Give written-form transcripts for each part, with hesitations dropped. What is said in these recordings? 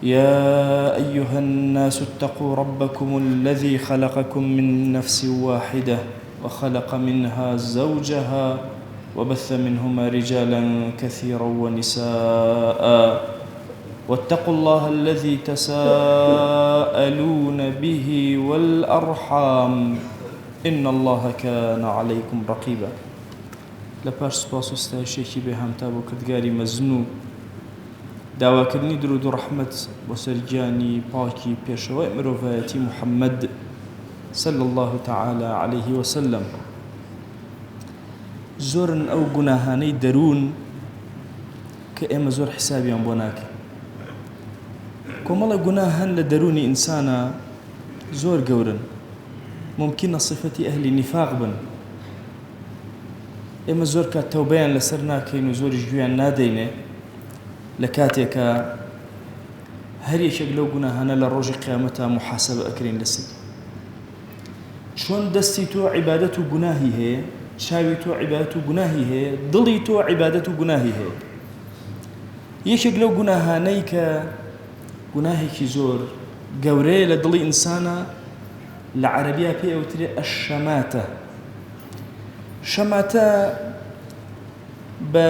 يا أيها الناس اتقوا ربكم الذي خلقكم من نفس واحدة وخلق منها زوجها وبث منهما رجالا كثيرا ونساء واتقوا الله الذي تساءلون به والأرحام إن الله كان عليكم رقيبا. لپاش سپاس و ستایشێکی بێهامتا بۆ کردگاری مەزن و داواکردنی درود و ڕەحمەت بۆ سەرگیانی پاکی پێشەوەی مرۆڤایەتی محەممەد صلى الله تعالى عليه وسلم. زۆرن ئەو گوناهانەی دەروون کە ئێمە زۆر حسابیان بۆ ناکەین. کۆمەڵە گوناه هەن لە دەرونی ئینسانە زۆر گەورن، ممکنە صفەتی ئەهلی نیفاق بن. ئێمە زۆر کات تەوبەیان لەسەر ناکەین و زۆریش گویان نادەینێ لە کاتێکە هەر یەکێک لەو گوناهانە لە ڕۆژی قیامەتە محاسەبە ئەکرێن لەسەر. چۆن دەستی تۆ عیبادەت و گوناهی هەیە، چاوی تۆ عیبادەت و گوناهی هەیە، دڵی تۆ عیبادەت و گوناهی هەیە. یەکێک لەو گوناهانەی کە گوناهێکی زۆر گەورەیە لە دڵی ئینسانە لە عەرەبیە پێی ئەوترێ ئەشەماتە. شەماتە بە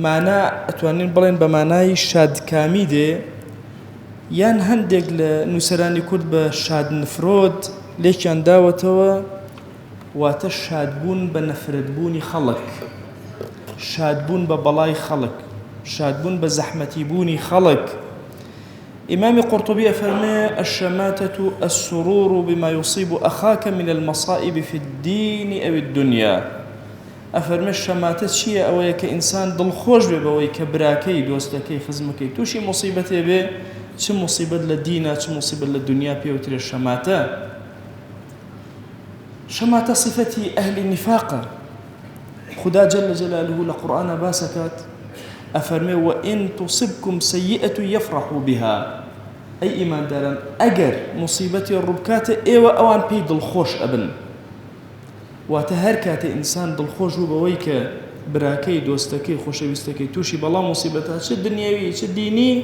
مانا ئەتوانین بڵێن بە مانای شادکامی دێ، یان هەندێک لە نووسەرانی کورد بە شادنفرۆت لێکیان داوەتەوە، واتە شادبوون بە نەفرەتبوونی خەڵک، شادبوون بە بەڵای خەڵک، شادبوون بە زەحمەتیبوونی خەڵک. إمام قرطبي أفرمي الشماتة السرور بما يصيب أخاك من المصائب في الدين أو الدنيا. أفرمي الشماتة شيء أو كإنسان ضل خوش ببوي كبراكي دوستكي خزمكي توشي مصيبتي به شو مصيبة للدين شو مصيبة للدنيا بيوتر الشماتة. شماتة صفتي أهل النفاق. خدا جل جلاله لقرآن باسكات أفرمي وإن تصبكم سيئة يفرحوا بها. أي إيمان دارن أجر مصيبتي الربكات إيوة أوان بي دلخوش أبن واتهركات إنسان دلخوش بويك براكي دوستكي خوشويستكي توشي بلا مصيبتها شد دنيوي شد ديني.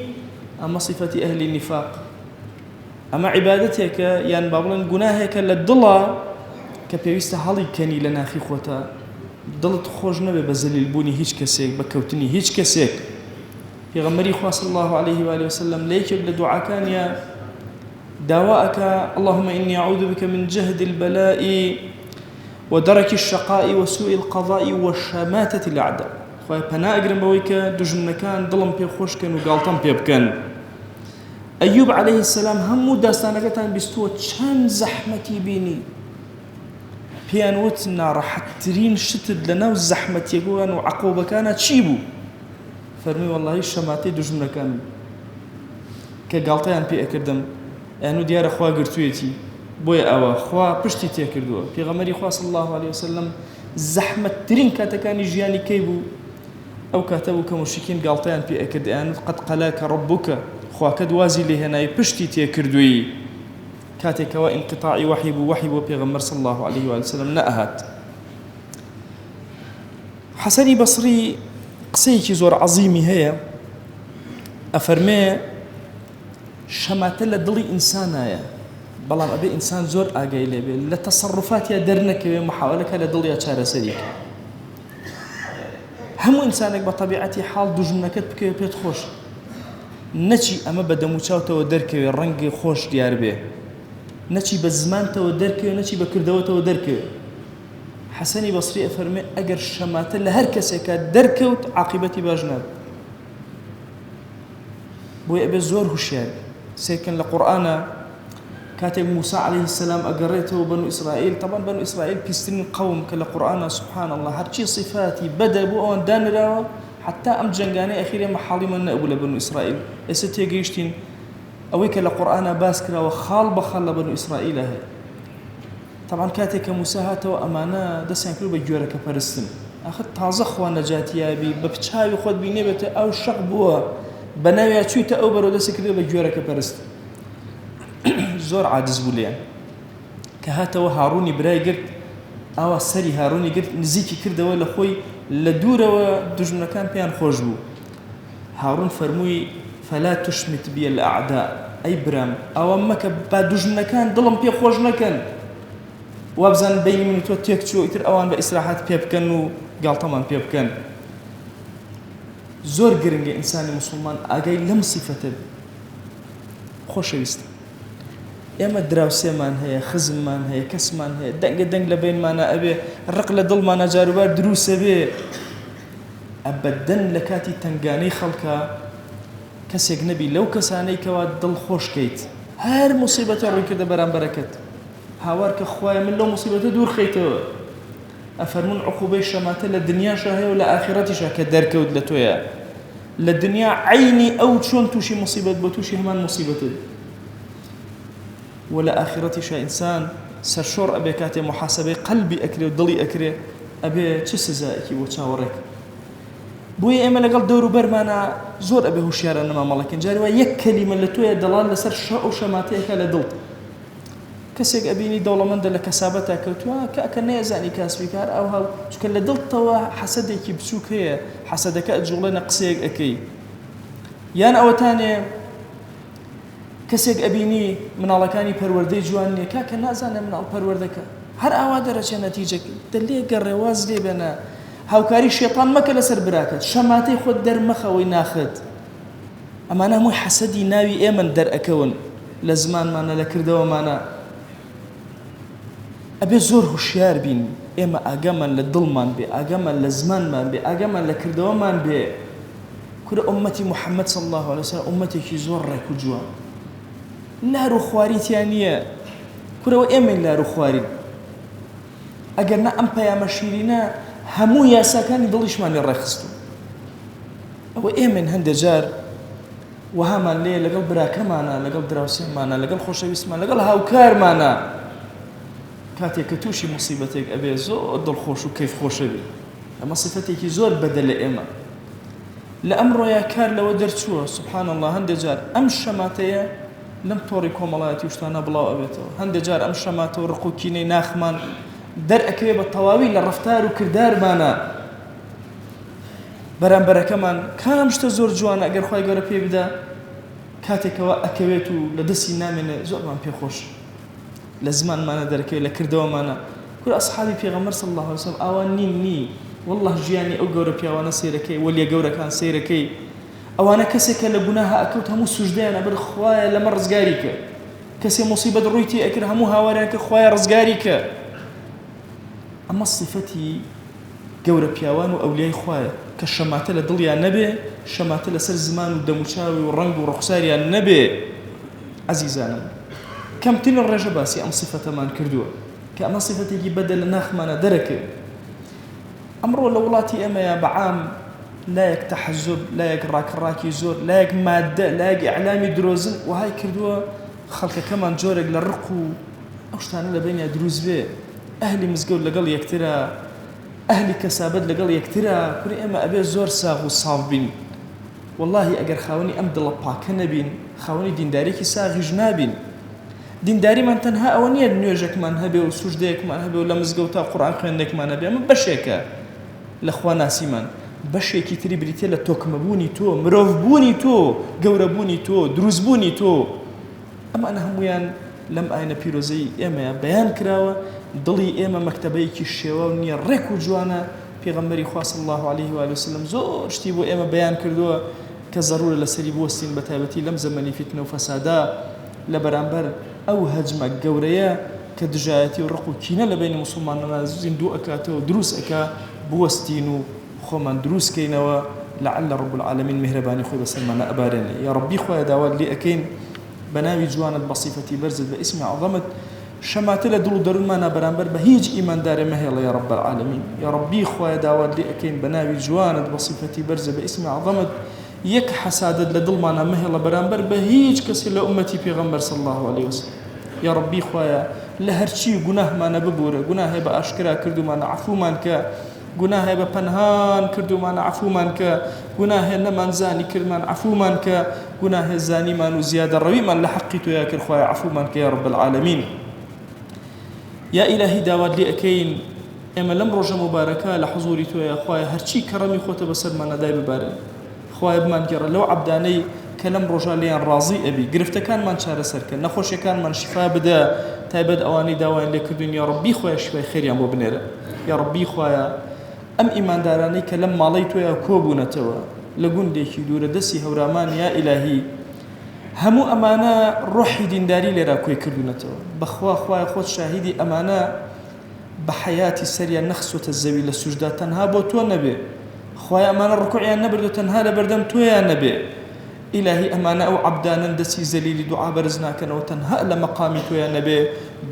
أما صفة أهل النفاق، أما عبادتك يعني بابلن جناهك للضلا كبيست حالي كني لنا أخي خوتا دڵت خۆش نەبێ بە زەلیلبوونی هیچ کەسێک، بە کەوتنی هیچ کەسێک. پێغەمبەری خوا صلی الله عليه وآله وسلم لە یەکێک لە دوعاکانیە داوا ئەکا اللهم إني أعوذ بك من جهد البلاء ودرك الشقاء وسوء القضاء وشماتة الأعداء. خوای پەنا ئەگرم بەوەی کە دوژمنەکان دڵم پێ خۆشکەن و گاڵتەم پێ بکەن. ئەیوب عليه السلام هەموو داستانەکەتان بیستووە چەند زەحمەتی بینی، پێیان وت ناڕەحەتترین شتت لەناو زەحمەتیەکان و عەقوبەکانە چی بوو؟ فەرمووی وەڵڵاهی شەماتەی دوژمنەکان کە گاڵتەیان پێ ئەکردم، ئەیان و دیارە خوا گرتوویەتی بۆیە ئەوە خوا پشتی تێکردووە. پێغەمبەری خوا صلی الله عليه وسلم زەحمەتترین کاتەکانی ژیانی کەی بوو؟ ئەو کاتە بوو کە موشکین گاڵتەیان پێ ئەکرد، ئەیان قەد قەلاکە ڕەبوکە، خواکەت وازی لێهێنایی پشتی تێکردووی. كاتكوا انقطاع وحي بيغمر صلى الله عليه وسلم نأهات. حسني بصري قصيكي زور عظيمي هي أفرمي شماتل دلي إنسانا بلام أبي إنسان زور آقاي لبي لتصرفات يا درنك محاولك لدلي أشار سريك. هم إنسانك بطبيعتي حال دجمنك بكي بيت خوش نچي أما بدموچاوته ودركي الرنگ خوش ديار به، نەچی بە زمانتەوە دەرکەوێ نەچی بە کردەوەتەوە دەرکەوێ. حەسەنی بەسری ئەفەرمێ ئەگەر شەماتە لە هەر کەسێکە دەرکەوت عاقبەتی باش نابێت. بۆیە ئەبێ زۆر هوشیار سێکن لە قورئانە کاتێک موسا عليه السلام ئەگەڕێتەوە بەنو ئیسرائیل. طبعا بەنو ئیسرائیل پیسترین قەوم کە لە قورئانە سبحان الله هەرچی صفاتی بەدە بۆ ئەوان دانراوە، حتا ئەم جەنگانەی ئەخیرێ مەحاڵیمان نەبوو لە بەنو ئیسرائیل. ئێستا تێگەیشتین ئەوەی کە لە قورئانە باس کراوە خاڵ بەخاڵ لە بەنو ئیسرائیلە هەیە. طبعا کاتێک کە موسا هاتەوە ئەمانە دەستیان کرد بە گوێرەکە پەرستن. ئاخر تازە خوا نەجاتیابی بە پچاوی خۆت بینێ بێتە ئەو شەق بووە بە ناویا چوویتە ئەو بەرەو دەستی کردێ بە گوێرەکە پەرست. زۆر عاجز بوو لێیان کە هاتەوە هاڕوونی برای گرت، ئاوا سەری هاڕوونی گرت نزیکی کردەوە لە خۆی لە دوورەوە دوژمنەکان پێیان خۆش بوو. هاڕون فلا تشمت بي الأعداء أي برام أو أمك بادوجنا كان ظلم بي خوجنا كان وابزان بيني من توتيك شو يتر أوان بإسراحات بيبكن وقال طمان بيبكن زور قرنج إنساني مسلمان أجاي لم صفته خوش ويست ئێمە دراوسێمان هەیە خزممان هەیە کەسمان هەیە دەنگ لەبینمانە ئەبێ ڕق لە دڵمانە جاروبار دروسە بێ ئەبەدەن لە کاتی تنگانەی خەڵکە کەسێک نەبی لەو کەسانەی کەوا دڵ خۆشکەیت هەر موسیبەتە ڕووی کردە بەرامبەرەکەت هاوار کە خوایە من لەو موسیبەتە دوور خەیتەوە ئەفەرمون عقوبەی شەماتە لە دنیاشە هەیە و لە ئاخرەتیشە کە دەرکەوت لە تۆیە لە دنیا عینی ئەو چۆن تووشی موسیبەت بە تووشی هەمان موسیبەتت ولا آخرتي إنسان سرشور أبي كاتي محاسبة قلبي أكري ودلي أكري أبي تسزائك وتشاورك بوي إما لقل دورو برمانا زور أبي هوشيار أنما مالكين جاري ويك كلمة لتوية دلال لسر شاء وشماتيك لدلت كسيك أبيني دولة من دل كسابتك وتوا كأكني أزاني كاسبيكار أو هاو شكل لدلت توا حسدك بسوك هي حسدك أجغلنا قسيك أكي يان أو تاني کەسێک ئەبینی مناڵەکانی پەروەردەی جوان نییە کاکە نازانە مناڵ پەروەردەکە هەر ئاوا دەرەچێ نەتیجەکە دەلێ گەڕێواز لێ بێنە هاوکاری شێطان مەکە لەسەر براکەت شەماتەی خۆت دەرمەخەوەی ناخت ئەمانە هەمووی حەسەدی ناوی ئێمەن دەرئەکەون لە زمانمانە لە کردەوەمانە ئەبێ زۆر هوشیار بین ئێمە ئاگامان لە دڵمان بێ ئاگامان لە زمانمان بێ ئاگامان لە کردەوەمان بێ کورە ئومەتی محەممەد صلی الله عليه وسلم ئومەتێکی زۆر ڕێک و جوان لارو خواریتیان نییە کورەوە ئێمە لارو خوارین ئەگەر نە ئەم پەیامە شیرینە هەموو یاساکانی دڵیشمانی ڕێخستوو ئەوە ئێمن هەندێک جار وهامان لێ لەگەڵ براکەمانە لەگەڵ دراوسێمانە لەگەڵ خۆشەویستمان لەگەڵ هاوکارمانە کاتێک کە تووشی موسیبەتێک ئەبێ زۆر دڵخۆش و کەیف خۆشە بێ ئەمە صفەتێکی زۆر بەدە لە ئێمە لە ئەمڕۆیە کار لەوە دەرچووە سبحان الله هەندێک جار ئەم شەماتەیە لەم تۆڕی کۆمەڵایەتی شتانە بڵاو ئەبێتەوە هەندێک جار ئەم شەماتە و ڕق و کینەی ناخمان دەرئەکەوێ بە تەواوی لە ڕەفتار و کردارمانە بەرامبەرەکەمان کام شتە زۆر جوانە ئەگەر خوای گەورە پێ بدە کاتێکەوە ئەکەوێت و لە دەستی نامێنێ زۆرمان پێخۆش لە زمانمانە دەرەکەوێت لە کردەوەمانە کورە ئەسحابی پێغەمبەر صلی الله عليه وسلم ئاوان نی والله ژیانی ئەو گەورە پیاوانە سەیرەکەی وەلیە گەورەکان سەیرەکەی ئەوانە کەسێکە لە گوناها ئەکەوت هەموو سوژدەیانە بەر خوایە لەمە ڕزگاری کە کەسێ موسیبەت ڕوویتی ئەکرد هەموو هاواریان کە خوایە ڕزگاری کە ئەمە صفەتی گەورە پیاوان و ئەولیای خوایە کە شەماتە لە دڵیان نەبێ شەماتە لەسەر زمان و دەموچاوی و ڕەنگ و ڕوخساریان نەبێ عەزیزانم کەمترین ڕێژە باسی ئەم صفەتەمان کردووە کە ئەمە صفەتێکی بەدە لە ناخمانە دەرەکەوێت ئەمڕۆ لە وڵاتی ئێمەیە بەعام لایەک تەحەزب لایەک ڕاکڕاکی زۆر لایەک مادە لایەک ئیعلامی درۆزن وهای کردووە خەڵکەکەمان جۆرێک لە ڕق و ئەو شتانە لە بینیا دروست بێ ئەهلی مزگەوت لەگەڵ یەکترە ئەهلی کەسابەت لەگەڵ یەکترە کوری ئێمە ئەبێ زۆر ساغ و ساڵ بین واللهی ئەگەر خاوەنی ئەم دڵە پاکە نەبین خاوەنی دیندارێکی ساغیش نابین دینداریمان تەنها ئەوە نییە نوێژێکمان هەبێ و سوژدەیەکمان هەبێ و لە مزگەوتا قورئان خوێندنێکمان هەبێ ئەمە بەشێکە لە خوا ناسیمان بەشێکی تری بریتێ لە تۆکمەبوونی تۆ مرۆڤبوونی تۆ گەورەبوونی تۆ دروستبوونی تۆ ئەمانە هەمویان لەم ئاینە پیرۆزەی ئێمەیە بەیان کراوە دڵی ئێمە مەکتەبەیەکی شێوە و نییە ڕێک و جوانە پێغەمبەری خوا صلی الله عليه و آله وسلم زۆر شتی بۆ ئێمە بەیان کردووە کە زەڕورە لەسەری بوەستین بە تایبەتی لەم زەمەنی فیتنە و فەسادا لە بەرامبەر ئەو هەجمە گەورەیە کە دژایەتی و ڕق و کینە لە بینی موسڵمانانە زیندوو ئەکاتەوە دروست ئەکا بوەستین و خۆمان دروست کەینەوە لعل رب العالمین میهرەبانی خۆی بەسەرمانە ئەبارێنێ یا ڕەبی خۆیە داوات لێ ئەکەین بەناوی جوانت بە صیفەتی بەرزت بە ئیسمی عەظەمت شەماتە لە دڵ و دەروونمانە بەرامبەر بە هیچ ئیماندارێ مەهێڵە یا رب العالمین یا ڕەبی خۆیە داوات لێ ئەکەین بەناوی جوانت بە صیفەتی بەرزت بە ئیسمی عەظەمت یەک حەسادت لە دڵمانە مەهێڵە بەرامبەر بە هیچ کەسی لە ئومەتی پێغەمبەر صلی الله عليه وسلم یا ڕەبی خۆیە لە هەرچی گوناهمانە ببورە گوناهێ بە ئاشکرا کردومانە عەفومان کە گوناهێ بە پەنهان کردومانە عەفومان کە گوناهێ نەمانزانی کردمان عەفومان کە گوناهێ زانیمان و زیادە ڕەویمان لە حەقی تۆ یا کرد خوایە عەفومان کە یا رب العالمین یا ئیلاهی داوات لێ ئەکەین ئێمە لەم ڕۆژە مبارەکە لە حوزوری تۆیە خوایە هەرچی کەڕەمی خۆتە بەسەرمانە دای ببارێن خوایە بمانگەڕە لەو عەبدانەی کە كلام رجاليان راضي أبي قرفت كان من شار سرك نخوش كان من شفاء بدا تابد أواني داوين لكردون يا ربي خويا شوي خير يا مو بنيرة يا ربي خويا أم إيمان داراني كلام ماليتو يا كوبونا توا لقون ديكي دور دسي هورامان يا إلهي همو أمانة روحي دينداري لرا كوي كردونا توا بخوا خويا خود شاهدي أمانة بحياتي سريا نخسو تزوي للسجدة تنها بو تو نبي خويا أمانة ركوعي النبردو تنها لبردم تو يا نبي إلهي أمانة أو عبدانا دسي زليل دعاء برزناك وتنها لمقامي تو يا نبي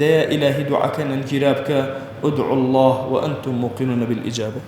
دا إلهي دعاك ننجرابك ادعوا الله وأنتم موقنون بالإجابة.